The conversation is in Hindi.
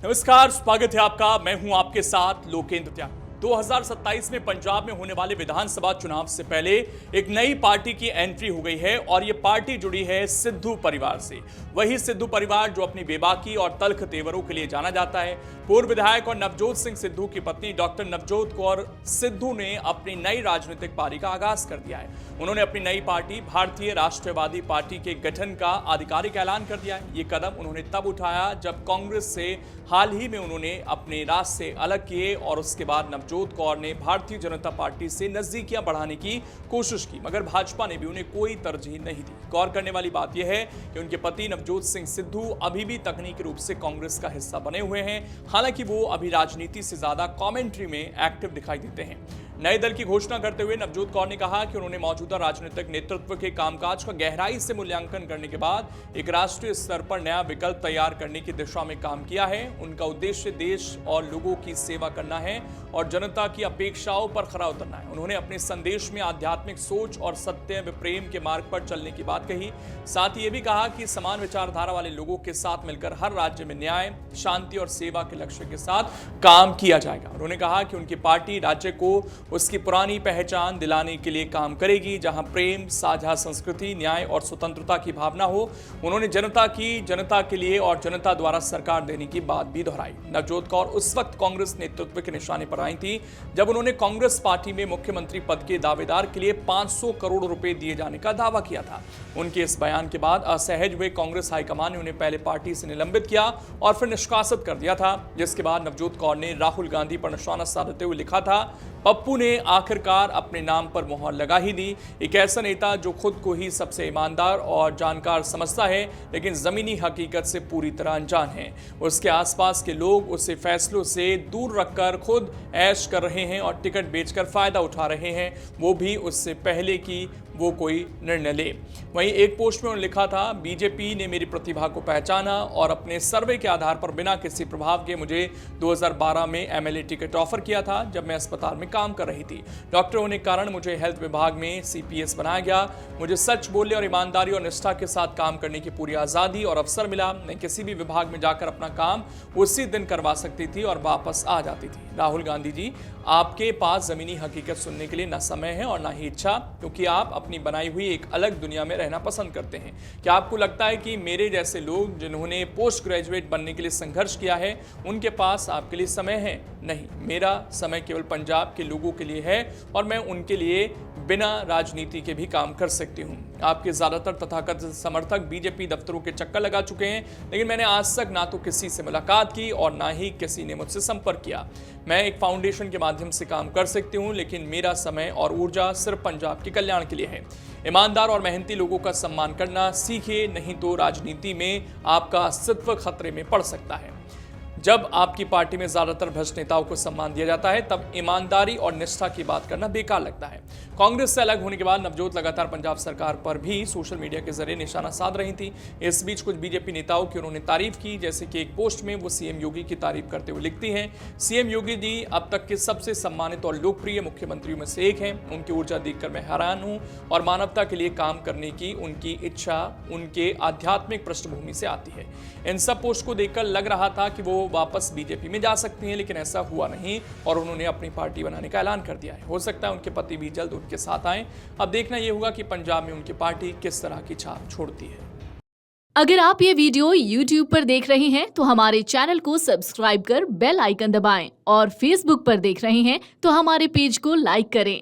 नमस्कार, स्वागत है आपका। मैं हूं आपके साथ लोकेंद्र त्यागी। 2027 में पंजाब में होने वाले विधानसभा चुनाव से पहले एक नई पार्टी की एंट्री हो गई है और ये पार्टी जुड़ी है सिद्धू परिवार से। वही सिद्धू परिवार जो अपनी बेबाकी और तल्ख तेवरों के लिए जाना जाता है। पूर्व विधायक और नवजोत सिंह सिद्धू की पत्नी डॉक्टर नवजोत कौर सिद्धू ने अपनी नई राजनीतिक पारी का आगाज कर दिया है। उन्होंने अपनी नई पार्टी भारतीय राष्ट्रवादी पार्टी के गठन का आधिकारिक ऐलान कर दिया है। ये कदम उन्होंने तब उठाया जब कांग्रेस से हाल ही में उन्होंने अपने राज से अलग किए और उसके बाद नवजोत कौर ने भारतीय जनता पार्टी से नजदीकियां बढ़ाने की कोशिश की, मगर भाजपा ने भी उन्हें कोई तरजीह नहीं दी। गौर करने वाली बात यह है कि उनके पति नवजोत सिंह सिद्धू अभी भी तकनीकी रूप से कांग्रेस का हिस्सा बने हुए हैं। हालांकि वो अभी राजनीति से ज्यादा कमेंट्री में एक्टिव दिखाई देते हैं। नए दल की घोषणा करते हुए नवजोत कौर ने कहा कि उन्होंने मौजूदा राजनीतिक नेतृत्व के कामकाज का गहराई से मूल्यांकन करने के बाद एक राष्ट्रीय स्तर पर नया विकल्प तैयार करने की दिशा में काम किया है। उनका उद्देश्य देश और लोगों की सेवा करना है और जनता की अपेक्षाओं पर खरा उतरना है। उन्होंने अपने संदेश में आध्यात्मिक सोच और सत्य व प्रेम के मार्ग पर चलने की बात कही। साथ ही ये भी कहा कि समान विचारधारा वाले लोगों के साथ मिलकर हर राज्य में न्याय, शांति और सेवा के लक्ष्य के साथ काम किया जाएगा। उन्होंने कहा कि उनकी पार्टी राज्य को उसकी पुरानी पहचान दिलाने के लिए काम करेगी, जहां प्रेम, साझा संस्कृति, न्याय और स्वतंत्रता की भावना हो। उन्होंने जनता के लिए और जनता द्वारा सरकार देने की बात भी दोहराई। नवजोत कौर उस वक्त कांग्रेस नेतृत्व के निशाने पर आई थी जब उन्होंने कांग्रेस पार्टी में मुख्यमंत्री पद के दावेदार के लिए 500 करोड़ रुपए दिए जाने का दावा किया था। उनके इस बयान के बाद असहज हुए कांग्रेस हाईकमान ने उन्हें पहले पार्टी से निलंबित किया और फिर निष्कासित कर दिया था, जिसके बाद नवजोत कौर ने राहुल गांधी पर निशाना साधते हुए लिखा था, पप्पू ने आखिरकार अपने नाम पर मोहर लगा ही दी। एक ऐसा नेता जो खुद को ही सबसे ईमानदार और जानकार समझता है, लेकिन जमीनी हकीकत से पूरी तरह अनजान है। उसके आसपास के लोग उसे फैसलों से दूर रखकर खुद ऐश कर रहे हैं और टिकट बेचकर फायदा उठा रहे हैं, वो भी उससे पहले कि वो कोई निर्णय ले। वहीं एक पोस्ट में उन्होंने लिखा था, बीजेपी ने मेरी प्रतिभा को पहचाना और अपने सर्वे के आधार पर बिना किसी प्रभाव के मुझे 2012 में एमएलए टिकट ऑफर किया था, जब मैं अस्पताल में काम कर रही थी। डॉक्टर होने के कारण मुझे हेल्थ विभाग में सीपीएस बनाया गया। मुझे सच बोलने और ईमानदारी और निष्ठा के साथ काम करने की पूरी आज़ादी और अवसर मिला। मैं किसी भी विभाग में जाकर अपना काम उसी दिन करवा सकती थी और वापस आ जाती थी। राहुल गांधी जी, आपके पास जमीनी हकीकत सुनने के लिए ना समय है और ना ही इच्छा, क्योंकि आप अपनी बनाई हुई एक अलग दुनिया में रहना पसंद करते हैं। क्या आपको लगता है कि मेरे जैसे लोग जिन्होंने पोस्ट ग्रेजुएट बनने के लिए संघर्ष किया है, उनके पास आपके लिए समय है? नहीं, मेरा समय केवल पंजाब के लोगों के लिए है और मैं उनके लिए बिना राजनीति के भी काम कर सकती हूँ। आपके ज्यादातर तथाकथित समर्थक बीजेपी दफ्तरों के चक्कर लगा चुके हैं, लेकिन मैंने आज तक ना तो किसी से मुलाकात की और ना ही किसी ने मुझसे संपर्क किया। मैं एक फाउंडेशन के माध्यम से काम कर सकती हूँ, लेकिन मेरा समय और ऊर्जा सिर्फ पंजाब के कल्याण के लिए है। ईमानदार और मेहनती लोगों का सम्मान करना सीखिए, नहीं तो राजनीति में आपका अस्तित्व खतरे में पड़ सकता है। जब आपकी पार्टी में ज्यादातर भ्रष्ट नेताओं को सम्मान दिया जाता है, तब ईमानदारी और निष्ठा की बात करना बेकार लगता है। कांग्रेस से अलग होने के बाद नवजोत लगातार पंजाब सरकार पर भी सोशल मीडिया के जरिए निशाना साध रही थी। इस बीच कुछ बीजेपी नेताओं की उन्होंने तारीफ की, जैसे कि एक पोस्ट में वो सीएम योगी की तारीफ करते हुए लिखती हैं, सीएम योगी जी अब तक के सबसे सम्मानित और लोकप्रिय मुख्यमंत्रियों में से एक हैं। उनकी ऊर्जा देखकर मैं हैरान हूं और मानवता के लिए काम करने की उनकी इच्छा उनके आध्यात्मिक पृष्ठभूमि से आती है। इन सब पोस्ट को देखकर लग रहा था कि वो वापस बीजेपी में जा सकती हैं, लेकिन ऐसा हुआ नहीं और उन्होंने अपनी पार्टी बनाने का ऐलान कर दिया है। हो सकता है उनके पति भी जल्द उनके साथ आएं। अब देखना यह होगा कि पंजाब में उनकी पार्टी किस तरह की छाप छोड़ती है। अगर आप ये वीडियो YouTube पर देख रहे हैं तो हमारे चैनल को सब्सक्राइब कर बेल आइकन दबाएं और Facebook पर देख रहे हैं तो हमारे पेज को लाइक करें।